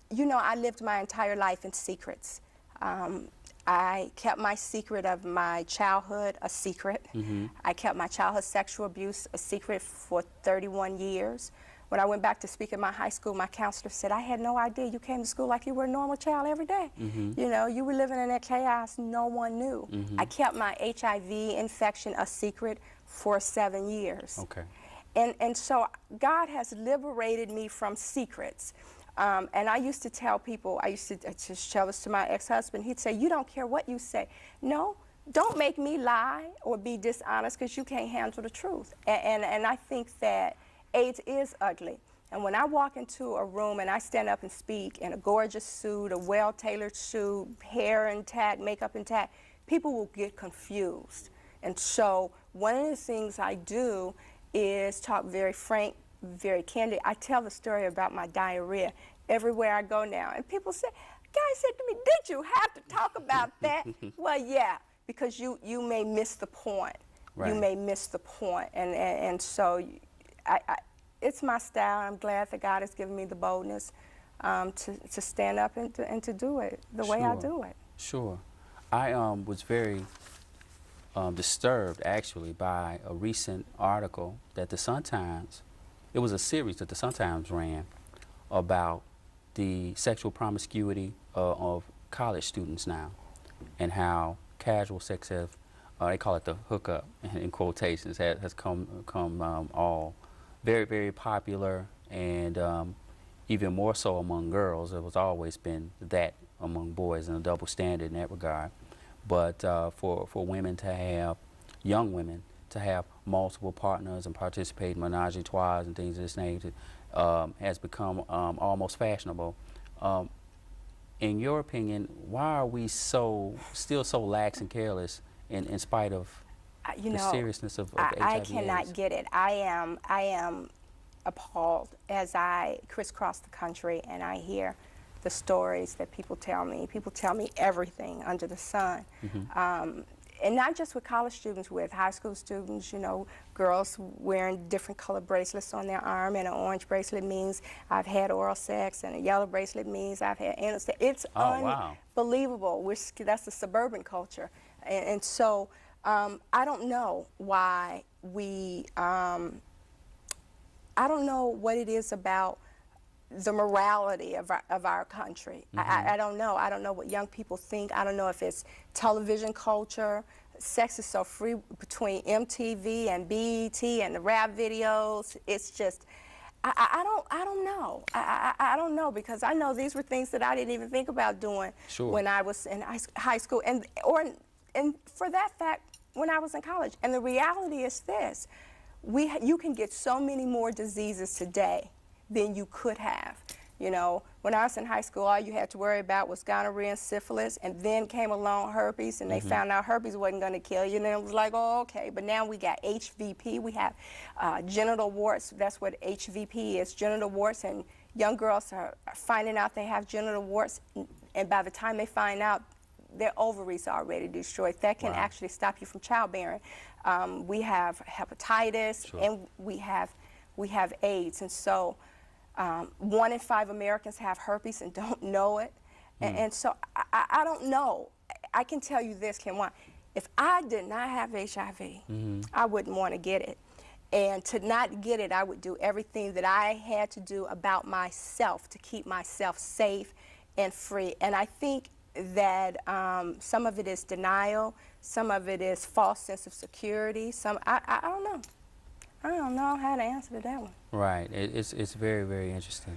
You know, I lived my entire life in secrets. I kept my secret of my childhood a secret. I kept my childhood sexual abuse a secret for 31 years. When I went back to speak at my high school, my counselor said, I had no idea you came to school like you were a normal child every day. You know, you were living in that chaos, no one knew. I kept my HIV infection a secret for 7 years. Okay. And so God has liberated me from secrets. And I used to tell people, I used to just tell this to my ex-husband, he'd say, you don't care what you say. No, don't make me lie or be dishonest because you can't handle the truth. And I think that AIDS is ugly. And when I walk into a room and I stand up and speak in a gorgeous suit, a well-tailored suit, hair intact, makeup intact, people will get confused. And so one of the things I do is talk very frank, very candid. I tell the story about my diarrhea everywhere I go now. And people say, guy said to me, did you have to talk about that? Well, yeah, because you may miss the point. Right. You may miss the point. And so it's my style. I'm glad that God has given me the boldness to stand up and to do it the way I do it. Sure. I was very disturbed, actually, by a recent article that the Sun-Times, it was a series that the Sun-Times ran about the sexual promiscuity of college students now, and how casual sex have, they call it the hookup in quotations, has come all very, very popular, and even more so among girls. It was always been that among boys, and a double standard in that regard. But for women to have, young women, to have multiple partners and participate in menage a trois and things of this nature has become almost fashionable. In your opinion, why are we still so lax and careless in spite of the seriousness of HIV? I cannot get it. I am appalled as I crisscross the country and I hear the stories that people tell me. People tell me everything under the sun. And not just with college students, with high school students, you know, girls wearing different colored bracelets on their arm, and an orange bracelet means I've had oral sex, and a yellow bracelet means I've had anal sex. It's unbelievable. Wow. That's the suburban culture. And so I don't know why we, I don't know what it is about the morality of our country. I don't know. I don't know what young people think. I don't know if it's television culture. Sex is so free between MTV and BET and the rap videos. It's just, I don't know. I don't know, because I know these were things that I didn't even think about doing when I was in high school, and for that fact, when I was in college. And the reality is this: you can get so many more diseases today than you could have. You know, when I was in high school, all you had to worry about was gonorrhea and syphilis, and then came along herpes, and they found out herpes wasn't going to kill you, and then it was like, oh, okay. But now we got HVP, we have genital warts. That's what HVP is, genital warts, and young girls are finding out they have genital warts, and by the time they find out, their ovaries are already destroyed. That can actually stop you from childbearing. We have hepatitis, and we have AIDS, and so 1 in 5 Americans have herpes and don't know it. And so I don't know. I can tell you this, Kenjuan, if I did not have HIV, I wouldn't want to get it. And to not get it, I would do everything that I had to do about myself to keep myself safe and free. And I think that some of it is denial, some of it is false sense of security, I don't know. I don't know how to answer to that one. Right. It's very, very interesting.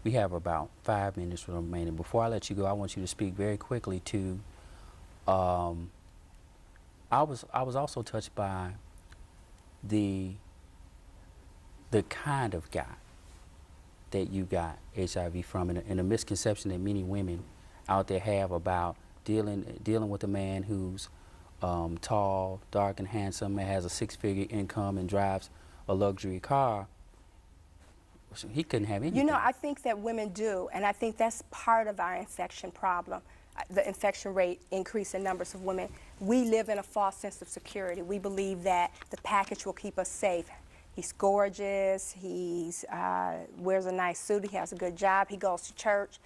We have about 5 minutes remaining. Before I let you go, I want you to speak very quickly to, I was also touched by the kind of guy that you got HIV from, and a misconception that many women out there have about dealing with a man who's tall, dark, and handsome, and has a 6-figure income and drives a luxury car. He couldn't have anything. You know, I think that women do, and I think that's part of our infection problem. The infection rate increase in numbers of women. We live in a false sense of security. We believe that the package will keep us safe. He's gorgeous. He's wears a nice suit. He has a good job. He goes to church.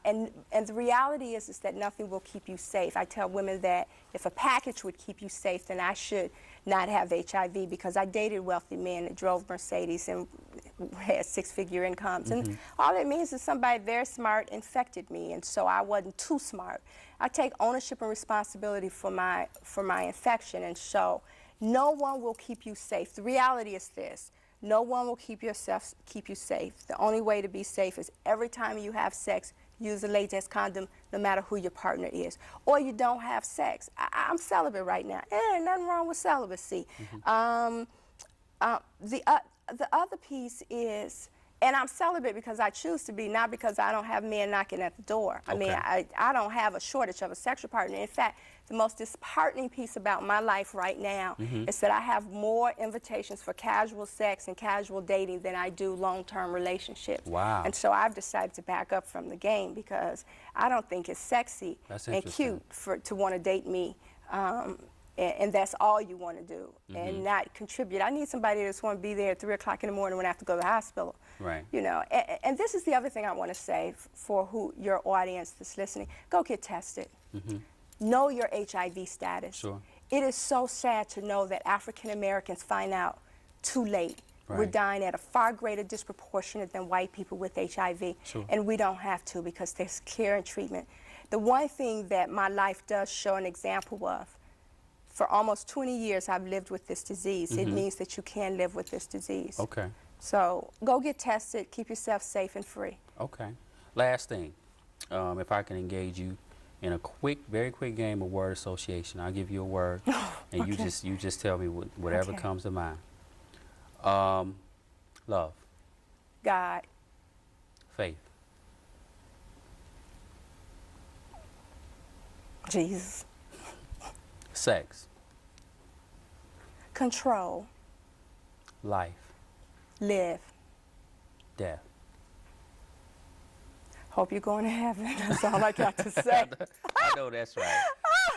And the reality is that nothing will keep you safe. I tell women that if a package would keep you safe, then I should not have HIV, because I dated wealthy men that drove Mercedes and had six-figure incomes. And all it means is somebody very smart infected me, and so I wasn't too smart. I take ownership and responsibility for my infection, and so no one will keep you safe. The reality is this: no one will keep you safe. The only way to be safe is every time you have sex, use a latex condom, no matter who your partner is. Or you don't have sex. I'm celibate right now. There ain't nothing wrong with celibacy. The other piece is, and I'm celibate because I choose to be, not because I don't have men knocking at the door. I mean, I don't have a shortage of a sexual partner. In fact, the most disheartening piece about my life right now is that I have more invitations for casual sex and casual dating than I do long-term relationships. Wow. And so I've decided to back up from the game, because I don't think it's sexy and cute to want to date me. And that's all you want to do, and not contribute. I need somebody that's want to be there at 3 o'clock in the morning when I have to go to the hospital. Right. You know, and this is the other thing I want to say for your audience that's listening. Go get tested. Know your HIV status. Sure. It is so sad to know that African Americans find out too late. Right. We're dying at a far greater disproportionate than white people with HIV. Sure. And we don't have to, because there's care and treatment. The one thing that my life does show an example of, for almost 20 years I've lived with this disease. It means that you can live with this disease. Okay. So go get tested, keep yourself safe and free. Okay. Last thing, if I can engage you in a very quick game of word association. I'll give you a word, and you just tell me whatever comes to mind. Love. God. Faith. Jesus. Sex. Control. Life. Live. Death. Hope you're going to heaven. That's all I got to say. I know that's right.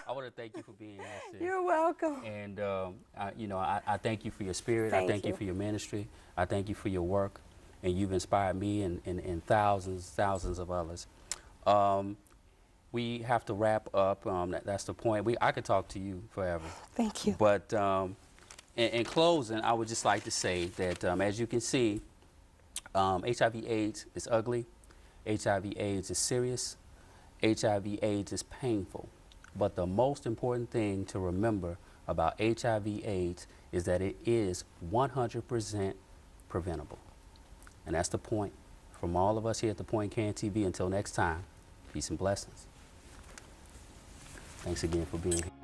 I want to thank you for being here, sis. You're welcome. And I thank you for your spirit. I thank you for your ministry. I thank you for your work, and you've inspired me and thousands of others. We have to wrap up. That's the point. I could talk to you forever. Thank you. But in closing, I would just like to say that, as you can see, HIV/AIDS is ugly. HIV/AIDS is serious. HIV/AIDS is painful. But the most important thing to remember about HIV/AIDS is that it is 100% preventable. And that's the point. From all of us here at The Point Can TV, until next time, peace and blessings. Thanks again for being here.